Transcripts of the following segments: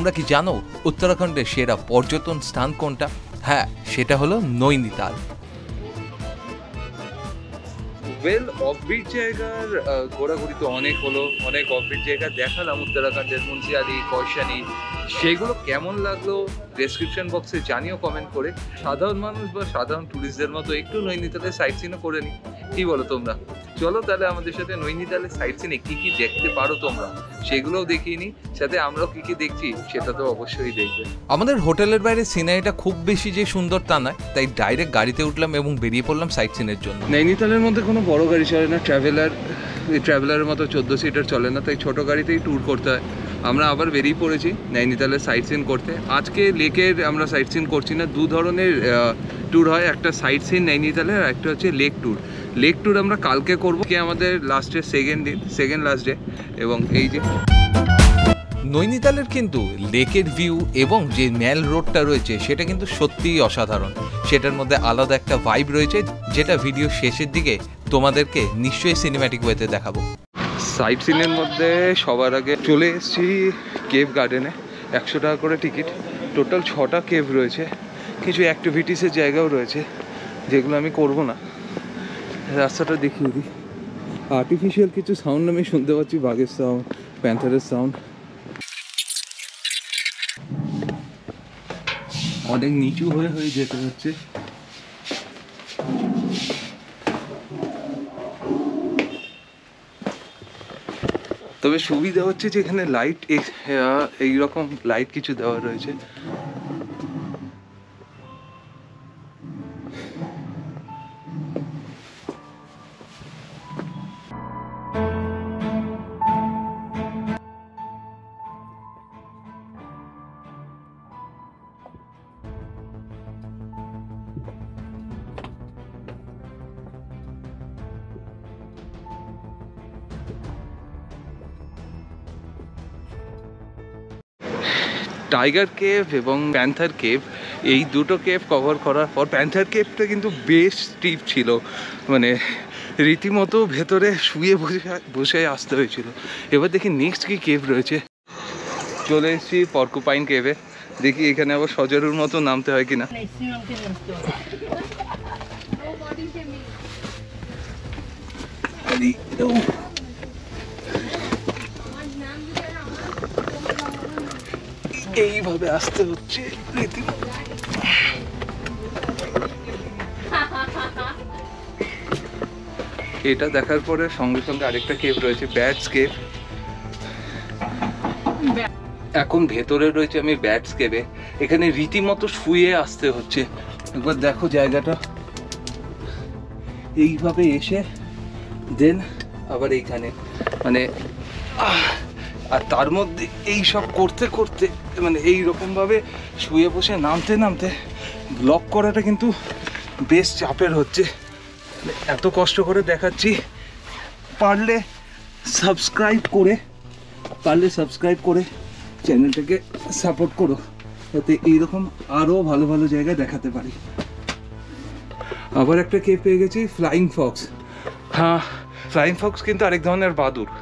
তোমরা কি জানো উত্তরাখণ্ডের সেরা পর্যটন স্থান কোনটা? হ্যাঁ, সেটা হলো নৈনিতাল। ওয়েল, অফবিট জায়গার ঘোরাঘুরি তো অনেক হলো, অনেক অফবিট জায়গা দেখালাম উত্তরাখণ্ডের, মুন্সিয়ালি, কৌশানি। সেগুলো কেমন লাগলো ডেসক্রিপশন বক্সে জানিও কমেন্ট করে। সাধারণ মানুষ বা সাধারণ ট্যুরিস্টদের মতো একটু নৈনিতালের সাইট সিনও করে নিই, কি বলো তোমরা? চলো তাহলে আমাদের সাথে নৈনিতালের সাইট সিনে কী কী দেখতে পারো তোমরা সেগুলোও দেখিয়ে নিই, সাথে আমরাও কী কী দেখছি সেটা তো অবশ্যই দেখবে। আমাদের হোটেলের বাইরে সিনারিটা খুব বেশি যে সুন্দর তা নয়, তাই ডাইরেক্ট গাড়িতে উঠলাম এবং বেরিয়ে পড়লাম সাইট সিনের জন্য। নৈনিতালের মধ্যে কোনো বড় গাড়ি চলে না, ট্রাভেলারের মতো 14 সিটার চলে না, তাই ছোটো গাড়িতেই ট্যুর করতে হয়। আমরা আবার বেরিয়ে পড়েছি নৈনিতালের সাইট সিন করতে। আজকে লেকের আমরা সাইট সিন করছি না, দু ধরনের ট্যুর হয়, একটা সাইট সিন নৈনিতালের আর একটা হচ্ছে লেক ট্যুর। লেক ট্যুর আমরা কালকে করবো, কি আমাদের লাস্টের সেকেন্ড লাস্ট ডে। এবং এই যে নৈনিতালের কিন্তু লেকের ভিউ এবং যে ম্যাল রোডটা রয়েছে সেটা কিন্তু সত্যিই অসাধারণ। সেটার মধ্যে আলাদা একটা ভাইব রয়েছে, যেটা ভিডিও শেষের দিকে তোমাদেরকে নিশ্চয়ই সিনেম্যাটিক ওয়েতে দেখাবো। সাইট সিনের মধ্যে সবার আগে চলে এসেছি কেভ গার্ডেনে। 100 টাকা করে টিকিট, টোটাল 6টা কেভ রয়েছে। কিছু অ্যাক্টিভিটিসের জায়গাও রয়েছে যেগুলো আমি করব না। রাস্তাটা দেখিয়ে দিই। আর্টিফিশিয়াল কিছু সাউন্ড আমি শুনতে পাচ্ছি, বাঘের সাউন্ড, প্যান্থারের সাউন্ড। অনেক নিচু হয়ে যেতে হচ্ছে। তবে সুবিধা হচ্ছে যে এখানে লাইট, এইরকম লাইট কিছু দেওয়া রয়েছে। টাইগার কেভ এবং প্যান্থার কেভ, এই দুটো কেভ কভার করার পর প্যান্থার কেভটা কিন্তু বেশ স্টিপ ছিল, মানে রীতিমতো ভেতরে শুয়ে বসে আসতে হয়েছিল। এবার দেখি নেক্সট কি কেভ রয়েছে। চলে এসেছি পর্কুপাইন কেভে, দেখি এখানে আবার সজারুর মতো নামতে হয় কিনা। এইভাবে আসতে হচ্ছে রীতিমতো। এটা দেখার পরে সঙ্গে সঙ্গে আরেকটা কেভ রয়েছে, ব্যাটস কেভ। এখন ভেতরে রয়েছে আমি ব্যাটস কেভে। এখানে রীতিমতো শুয়ে আসতে হচ্ছে। একবার দেখো জায়গাটা, এইভাবে এসে দেন আবার এইখানে, মানে আর তার মধ্যে এই সব করতে করতে মানে এইরকমভাবে শুয়ে বসে নামতে ব্লগ করাটা কিন্তু বেশ চাপের হচ্ছে। এত কষ্ট করে দেখাচ্ছি, পারলে সাবস্ক্রাইব করে চ্যানেলটাকে সাপোর্ট করো, যাতে এইরকম আরও ভালো ভালো জায়গায় দেখাতে পারি। আবার একটা কেভ পেয়ে গেছি, ফ্লাইং ফক্স। হ্যাঁ, ফ্লাইং ফক্স কিন্তু আরেক ধরনের বাদুড়।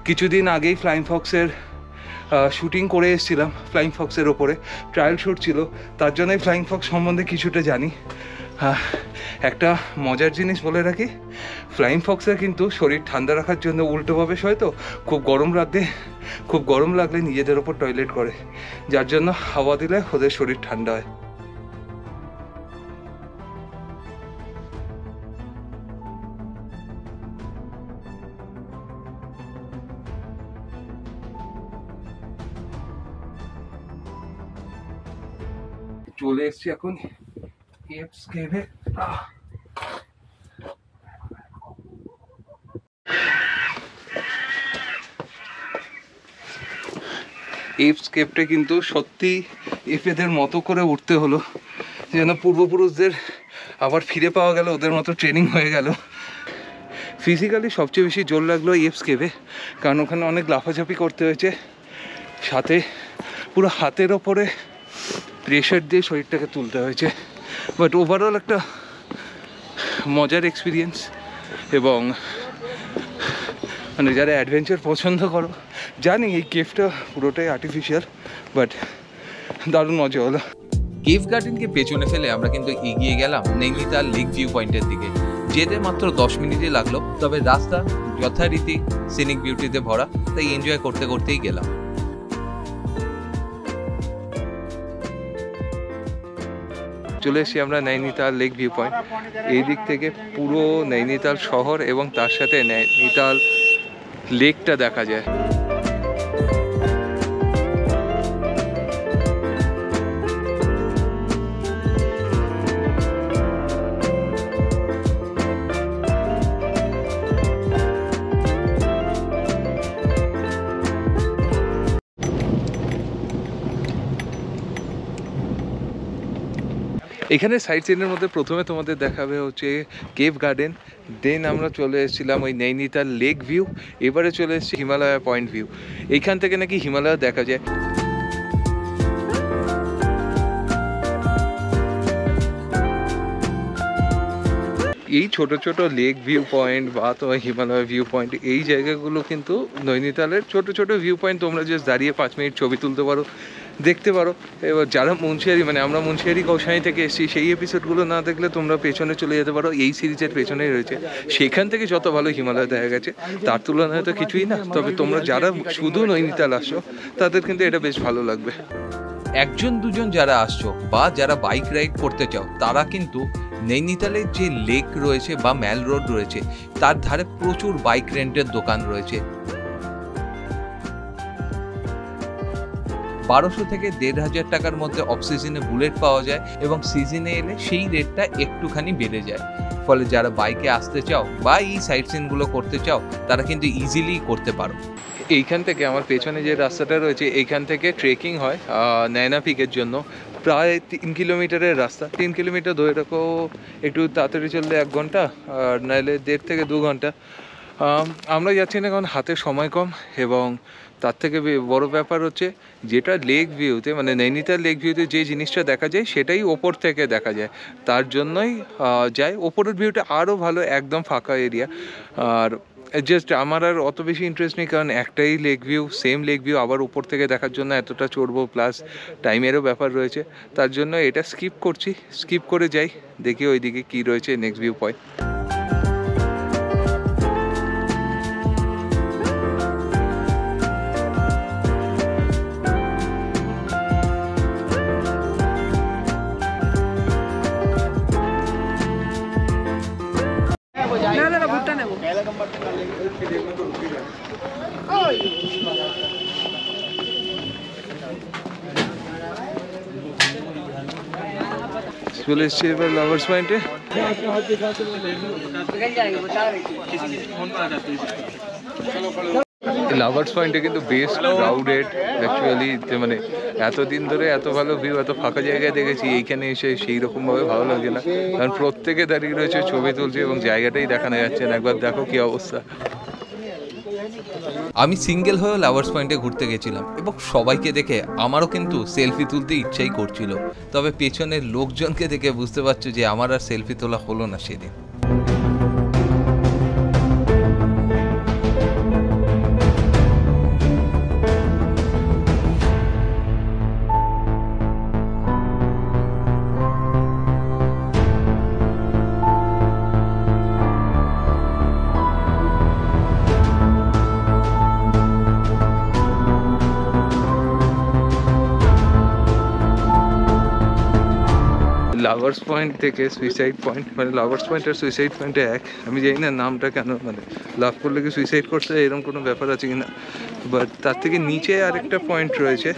কিছুদিন আগেই ফ্লাইং ফক্সের শুটিং করে এসেছিলাম, ফ্লাইং ফক্সের ওপরে ট্রায়াল শ্যুট ছিল, তার জন্যই ফ্লাইং ফক্স সম্বন্ধে কিছুটা জানি। একটা মজার জিনিস বলে রাখি, ফ্লাইং ফক্সের কিন্তু শরীর ঠান্ডা রাখার জন্য উল্টোভাবে শোয়, তো খুব গরম লাগলে নিজেদের ওপর টয়লেট করে, যার জন্য হাওয়া দিলে ওদের শরীর ঠান্ডা হয়। চলে এসছি এখন এপস কেভে। এপস কেভটা কিন্তু সত্যি এপেদের মতো করে উঠতে হলো, যেন পূর্বপুরুষদের আবার ফিরে পাওয়া গেল, ওদের মতো ট্রেনিং হয়ে গেল। ফিজিক্যালি সবচেয়ে বেশি জোর লাগলো এপস কেভে, কারণ ওখানে অনেক লাফাঝাপি করতে হয়েছে, সাথে পুরো হাতের ওপরে প্রেশার দিয়ে শরীরটাকে তুলতে হয়েছে। বাট ওভারঅল একটা মজার এক্সপিরিয়েন্স। এবং মানে যারা অ্যাডভেঞ্চার পছন্দ করো, জানি এই কেভটা পুরোটাই আর্টিফিশিয়াল, বাট দারুণ মজা হলো। কেভ গার্ডেনকে পেছনে ফেলে আমরা কিন্তু এগিয়ে গেলাম নৈনিতাল লেক ভিউ পয়েন্টের দিকে। যেতে মাত্র 10 মিনিটই লাগলো, তবে রাস্তা যথারীতি সিনিক বিউটিতে ভরা, তাই এনজয় করতে করতেই গেলাম। চলে এসেছি আমরা নৈনিতাল লেক ভিউ পয়েন্ট। এই দিক থেকে পুরো নৈনিতাল শহর এবং তার সাথে নৈনিতাল লেকটা দেখা যায়। এখানে সাইট সিনের মধ্যে প্রথমে তোমাদের দেখাবে হচ্ছে কেভ গার্ডেন, দেন আমরা চলে এসেছিলাম ওই নৈনিতাল লেক ভিউ, এবারে চলে এসেছি হিমালয় পয়েন্ট ভিউ। এইখান থেকে নাকি হিমালয় দেখা যায়। এই ছোট ছোট লেক ভিউ পয়েন্ট বা তোমার হিমালয় ভিউ পয়েন্ট, এই জায়গাগুলো কিন্তু নৈনিতালের ছোট ছোট ভিউ পয়েন্ট। তোমরা জাস্ট দাঁড়িয়ে 5 মিনিট ছবি তুলতে পারো, দেখতে পারো। এবার যারা মুন্সিয়ারি, মানে আমরা মুন্সিয়ারি কৌশানি থেকে এসেছি, সেই এপিসোডগুলো না দেখলে তোমরা পেছনে চলে যেতে পারো, এই সিরিজের পেছনেই রয়েছে। সেখান থেকে যত ভালো হিমালয় দেখা গেছে তার তুলনায় তো কিছুই না। তবে তোমরা যারা শুধু নৈনিতাল আসো তাদের কিন্তু এটা বেশ ভালো লাগবে। একজন দুজন যারা আসছো বা যারা বাইক রাইড করতে চাও, তারা কিন্তু নৈনিতালের যে লেক রয়েছে বা ম্যাল রোড রয়েছে তার ধারে প্রচুর বাইক রেন্টের দোকান রয়েছে। 1200 থেকে 1500 টাকার মধ্যে অফ সিজনে বুলেট পাওয়া যায় এবং সিজনে এলে সেই রেটটা একটুখানি বেড়ে যায়। ফলে যারা বাইকে আসতে চাও বা এই সাইট সিনগুলো করতে চাও তারা কিন্তু ইজিলি করতে পারো। এইখান থেকে আমার পেছনে যে রাস্তাটা রয়েছে, এইখান থেকে ট্রেকিং হয় নয়না পিকের জন্য। প্রায় 3 কিলোমিটারের রাস্তা। 3 কিলোমিটার ধরে রাখো, একটু তাড়াতাড়ি চললে 1 ঘন্টা, আর নাহলে 1.5 থেকে 2 ঘন্টা। আমরা যাচ্ছি না কারণ হাতে সময় কম, এবং তার থেকে বড় ব্যাপার হচ্ছে যেটা লেক ভিউতে, মানে নৈনিতাল লেক ভিউতে যে জিনিসটা দেখা যায় সেটাই ওপর থেকে দেখা যায়, তার জন্যই যাই। ওপরের ভিউটা আরও ভালো, একদম ফাঁকা এরিয়া। আর জাস্ট আমার আর অত বেশি ইন্টারেস্ট নেই, কারণ একটাই lake view, same lake view আবার উপর থেকে দেখার জন্য এতটা চড়বো, প্লাস টাইমেরও ব্যাপার রয়েছে। তার জন্য এটা স্কিপ করছি, স্কিপ করে যাই, দেখি ওইদিকে কী রয়েছে নেক্সট ভিউ পয়েন্ট। চলে এসছি এবার লাভার্স পয়েন্টে। লাভার্স পয়েন্টে কিন্তু বেশ ক্রাউডেড অ্যাকচুয়ালি, মানে এতদিন ধরে এত ভালো ভিউ এত ফাঁকা জায়গায় দেখেছি, এইখানে এসে সেই রকমভাবে ভালো লাগে না, কারণ প্রত্যেকে দাঁড়িয়ে রয়েছে, ছবি তুলছে এবং জায়গাটাই দেখানো যাচ্ছে না। একবার দেখো কি অবস্থা। আমি সিঙ্গেল হয়েও লাভার্স পয়েন্টে ঘুরতে গেছিলাম এবং সবাইকে দেখে আমারও কিন্তু সেলফি তুলতে ইচ্ছাই করছিল, তবে পেছনের লোকজনকে দেখে বুঝতে পারছো যে আমার আর সেলফি তোলা হলো না সেদিন। লাভার্স পয়েন্ট থেকে সুইসাইড পয়েন্ট, মানে লাভার্স পয়েন্ট আর সুইসাইড পয়েন্টে এক। আমি জানি না নামটা কেন, মানে লাভ করলে কি সুইসাইড করতে এরকম কোনো ব্যাপার আছে কিনা, বাট তার থেকে নিচে আরেকটা পয়েন্ট রয়েছে,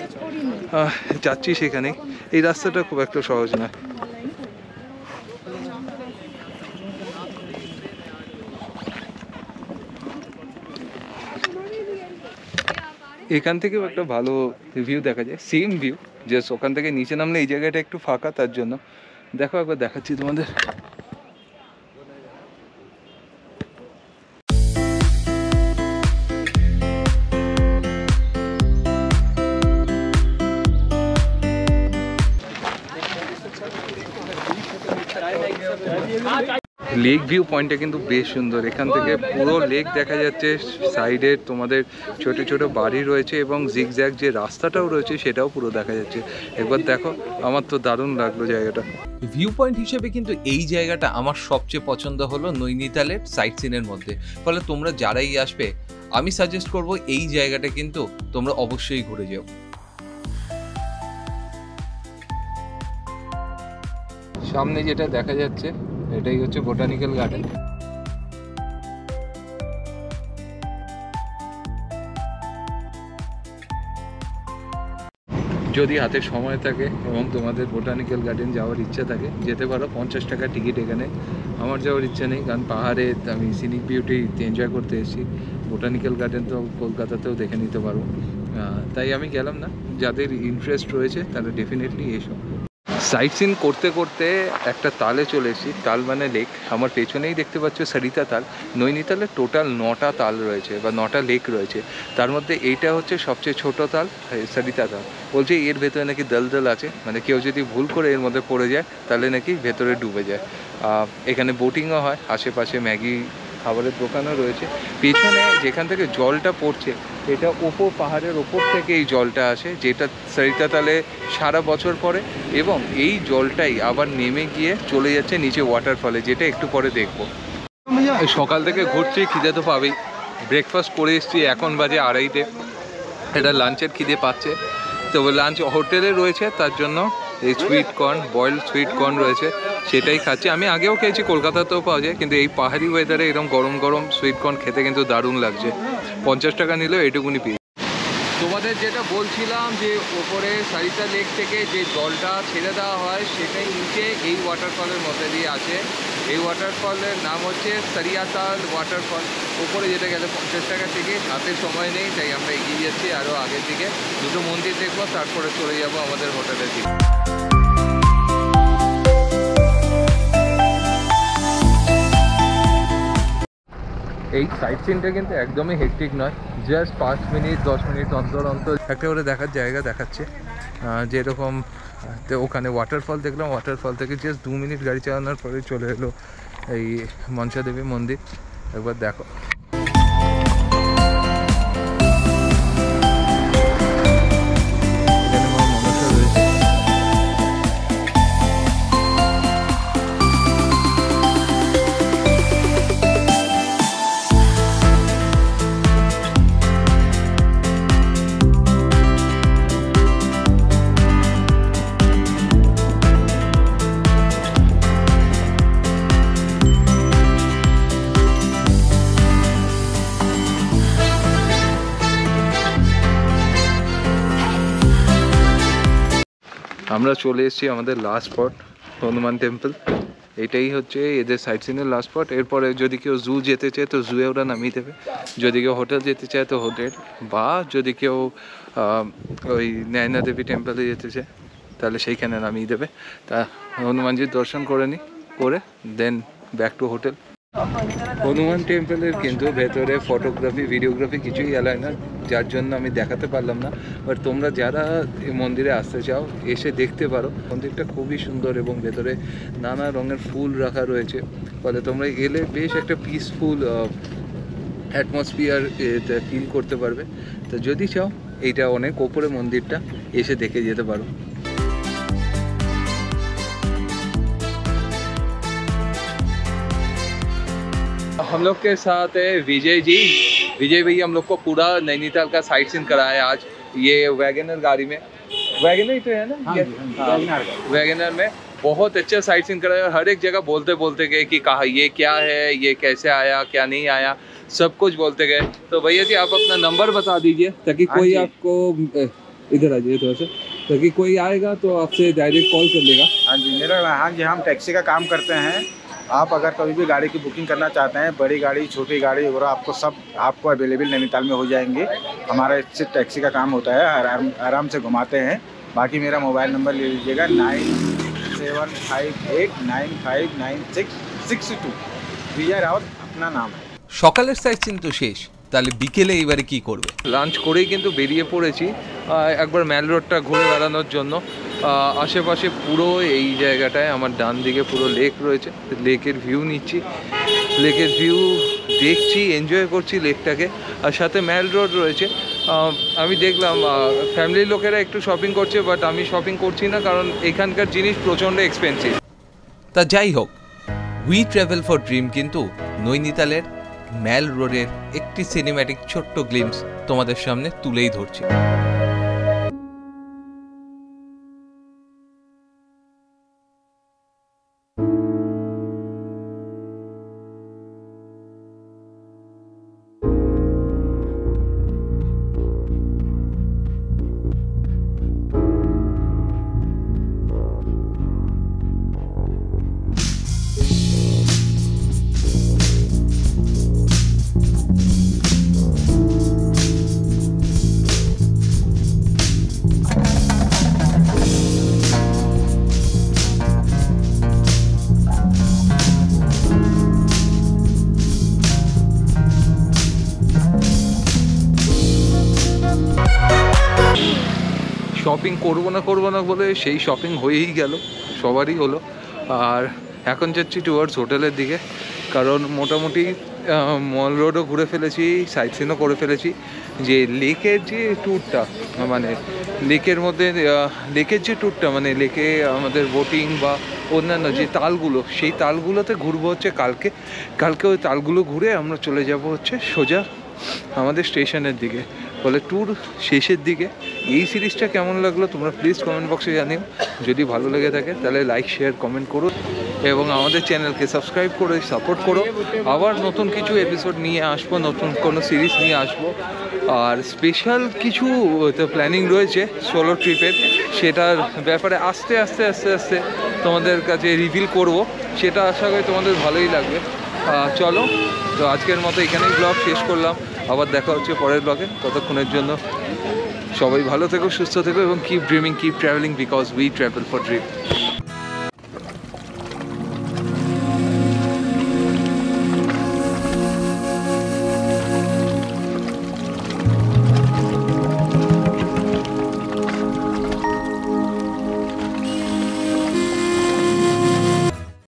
যাচ্ছি সেখানে। এই রাস্তাটা খুব একটা সহজ না। এখান থেকেও একটা ভালো ভিউ দেখা যায়, সেম ভিউ, জাস্ট ওখান থেকে নিচে নামলে এই জায়গাটা একটু ফাঁকা, তার জন্য। দেখো একবার দেখাচ্ছি তোমাদের। লেক ভিউ পয়েন্টটা কিন্তু বেশ সুন্দর, এখান থেকে পুরো লেক দেখা যাচ্ছে, সাইডে তোমাদের ছোট ছোট বাড়ি রয়েছে এবং জিগজ্যাগ যে রাস্তাটাও রয়েছে সেটাও পুরো দেখা যাচ্ছে। একবার দেখো, আমার তো দারুণ লাগলো জায়গাটা। ভিউ পয়েন্ট হিসেবে কিন্তু এই জায়গাটা আমার সবচেয়ে পছন্দ হলো নৈনিতালের সাইট সিনের মধ্যে। ফলে তোমরা যারাই আসবে আমি সাজেস্ট করব এই জায়গাটা কিন্তু তোমরা অবশ্যই ঘুরে যাও। সামনে যেটা দেখা যাচ্ছে এটাই হচ্ছে বোটানিক্যাল গার্ডেন। যদি হাতে সময় থাকে এবং তোমাদের বোটানিক্যাল গার্ডেন যাওয়ার ইচ্ছা থাকে যেতে পারো, 50 টাকা টিকিট এখানে। আমার যাওয়ার ইচ্ছা নেই, কারণ পাহাড়ে আমি সিনিক বিউটি এনজয় করতে এসেছি। বোটানিক্যাল গার্ডেন তো কলকাতাতেও দেখে নিতে পারো, তাই আমি গেলাম না। যাদের ইন্টারেস্ট রয়েছে তারা ডেফিনেটলি এসো। সাইট সিন করতে করতে একটা তালে চলে এসেছি, তাল মানে লেক। আমার পেছনেই দেখতে পাচ্ছ সরিতা তাল। নৈনিতালে টোটাল 9টা তাল রয়েছে বা 9টা লেক রয়েছে, তার মধ্যে এইটা হচ্ছে সবচেয়ে ছোট তাল, সরিতা তাল। বলছে এর ভেতরে নাকি দলদল আছে, মানে কেউ যদি ভুল করে এর মধ্যে পড়ে যায় তাহলে নাকি ভেতরে ডুবে যায়। এখানে বোটিংও হয়, আশেপাশে ম্যাগি খাবারের দোকানও রয়েছে। পেছনে যেখান থেকে জলটা পড়ছে এটা পাহাড়ের ওপর থেকে এই জলটা আসে, যেটা সরিতা তালে সারা বছর পরে, এবং এই জলটাই আবার নেমে গিয়ে চলে যাচ্ছে নিচে ওয়াটারফলে, যেটা একটু পরে দেখবো। সকাল থেকে ঘুরছি, খিদে তো পাবেই। ব্রেকফাস্ট করে এসেছি, এখন বাজে 2:30। এটা লাঞ্চের খিদে পাচ্ছে, তো লাঞ্চ হোটেলে রয়েছে, তার জন্য এই sweet corn, boiled sweet corn রয়েছে, সেটাই খাচ্ছি। আমি আগেও খেয়েছি, কলকাতাতেও পাওয়া যায়, কিন্তু এই পাহাড়ি ওয়েদারে এরকম গরম গরম সুইট কর্ন খেতে কিন্তু দারুণ লাগছে। 50 টাকা নিলেও এটুকুনি পেয়ে। তোমাদের যেটা বলছিলাম যে ওপরে সরিতা লেক থেকে যে জলটা ছেড়ে দেওয়া হয় সেটাই নিচে এই ওয়াটারফলের মধ্যে দিয়ে আছে। এই ওয়াটারফলের নাম হচ্ছে সরিয়াতাল ওয়াটারফল। ওপরে যেটা গেলে 50 টাকা থেকে, হাতে সময় নেই তাই আমরা এগিয়ে যাচ্ছি আরও আগের দিকে। দুটো মন্দির দেখবো, তারপরে চলে যাব আমাদের হোটেলের দিকে। এই সাইট সিনটা কিন্তু একদমই হেক্টিক নয়, জাস্ট 5 মিনিট 10 মিনিট অন্তর অন্তর একটা করে দেখার জায়গা দেখাচ্ছে। যেরকম তো ওখানে ওয়াটারফল দেখলাম, ওয়াটারফল থেকে জাস্ট 2 মিনিট গাড়ি চালানোর পরে চলে এলো এই মনসা দেবী মন্দির। একবার দেখো, আমরা চলে এসেছি আমাদের লাস্ট স্পট, হনুমান টেম্পল। এটাই হচ্ছে এদের সাইট সিনের লাস্ট স্পট। এরপরে যদি কেউ জু যেতে চায় তো জুয়ে ওরা নামিয়ে দেবে, যদি কেউ হোটেল যেতে চায় তো হোটেল, বা যদি কেউ ওই নয়না দেবী টেম্পলে যেতে চায় তাহলে সেইখানে নামিয়ে দেবে। তা হনুমানজির দর্শন করে নিই, করে then back to hotel. Hanuman টেম্পলের কিন্তু ভেতরে ফটোগ্রাফি ভিডিওগ্রাফি কিছুই অ্যালাউ না, যার জন্য আমি দেখাতে পারলাম না। বাট তোমরা যারা এই মন্দিরে আসতে চাও এসে দেখতে পারো। মন্দিরটা খুবই সুন্দর এবং ভেতরে নানা রঙের ফুল রাখা রয়েছে, ফলে তোমরা এলে বেশ একটা পিসফুল অ্যাটমসফিয়ার ফিল করতে পারবে। তো যদি চাও, এইটা অনেক ওপরে মন্দিরটা, এসে দেখে যেতে পারো। हम लोग के साथ है विजय जी। विजय भैया हम लोग को पूरा नैनीताल का साइट सीन कराया आज, ये वैगनर गाड़ी में। वैगनर तो है ना? वैगनर में बहुत अच्छा साइट सीन कराया। हर एक जगह बोलते बोलते गए कि कहा ये क्या है, ये कैसे आया, क्या नहीं आया, सब कुछ बोलते गए। तो भैया जी आप अपना नंबर बता दीजिए, ताकि कोई आपको इधर आ जाइए थोड़ा सा, ताकि कोई आएगा तो आपसे डायरेक्ट कॉल कर लेगा। हाँ जी, हाँ जी, हम टैक्सी का काम करते हैं। आप अगर कभी भी गाड़ी की बुकिंग करना चाहते हैं, बड़ी गाड़ी छोटी गाड़ी वगैरह आपको अवेलेबल नैनीताल में हो जाएंगे। हमारा इससे टैक्सी का काम होता है, आराम से घुमाते हैं। बाकी मेरा मोबाइल नंबर ले लीजिएगा 9758959662। विजय रावत अपना नाम है। সকালের সাইট সিন তো শেষ, তাহলে বিকেলে এবারে কি করবে? লাঞ্চ করেই কিন্তু বেরিয়ে পড়েছি একবার ম্যাল রোডটা ঘুরে বেড়ানোর জন্য। আশেপাশে পুরো এই জায়গাটায় আমার ডান দিকে পুরো লেক রয়েছে, লেকের ভিউ নিচ্ছি, লেকের ভিউ দেখছি, এনজয় করছি লেকটাকে। আর সাথে ম্যাল রোড রয়েছে। আমি দেখলাম ফ্যামিলির লোকেরা একটু শপিং করছে, বাট আমি শপিং করছি না, কারণ এখানকার জিনিস প্রচণ্ড এক্সপেন্সিভ। তা যাই হোক, উই ট্রাভেল ফর ড্রিম কিন্তু নৈনিতালের ম্যাল রোডের একটি সিনেম্যাটিক ছোট্ট গ্লিমস তোমাদের সামনে তুলেই ধরছি। শপিং করবো না বলে সেই শপিং হয়েই গেল, সবারই হলো। আর এখন যাচ্ছি টুয়ার্ডস হোটেলের দিকে, কারণ মোটামুটি মল রোডও ঘুরে ফেলেছি, সাইট সিনও করে ফেলেছি। যে লেকের যে ট্যুরটা, মানে লেকের মধ্যে লেকের যে ট্যুরটা, মানে লেকে আমাদের বোটিং বা অন্যান্য যে তালগুলো, সেই তালগুলোতে ঘুরবো হচ্ছে কালকে ওই তালগুলো ঘুরে আমরা চলে যাব হচ্ছে সোজা আমাদের স্টেশনের দিকে। ফলে ট্যুর শেষের দিকে। এই সিরিজটা কেমন লাগলো তোমরা প্লিজ কমেন্ট বক্সে জানিও। যদি ভালো লেগে থাকে তাহলে লাইক, শেয়ার, কমেন্ট করো এবং আমাদের চ্যানেলকে সাবস্ক্রাইব করে সাপোর্ট করো। আবার নতুন কিছু এপিসোড নিয়ে আসবো, নতুন কোনো সিরিজ নিয়ে আসবো। আর স্পেশাল কিছু প্ল্যানিং রয়েছে সোলো ট্রিপের, সেটার ব্যাপারে আস্তে আস্তে তোমাদের কাছে রিভিল করব। সেটা আশা করি তোমাদের ভালোই লাগবে। চলো, তো আজকের মতো এখানেই ব্লগ শেষ করলাম। আবার দেখা হচ্ছে পরের ব্লগে। ততক্ষণের জন্য সবাই ভালো থেকো, সুস্থ থেকো এবং keep dreaming, keep travelling, because we travel for dream.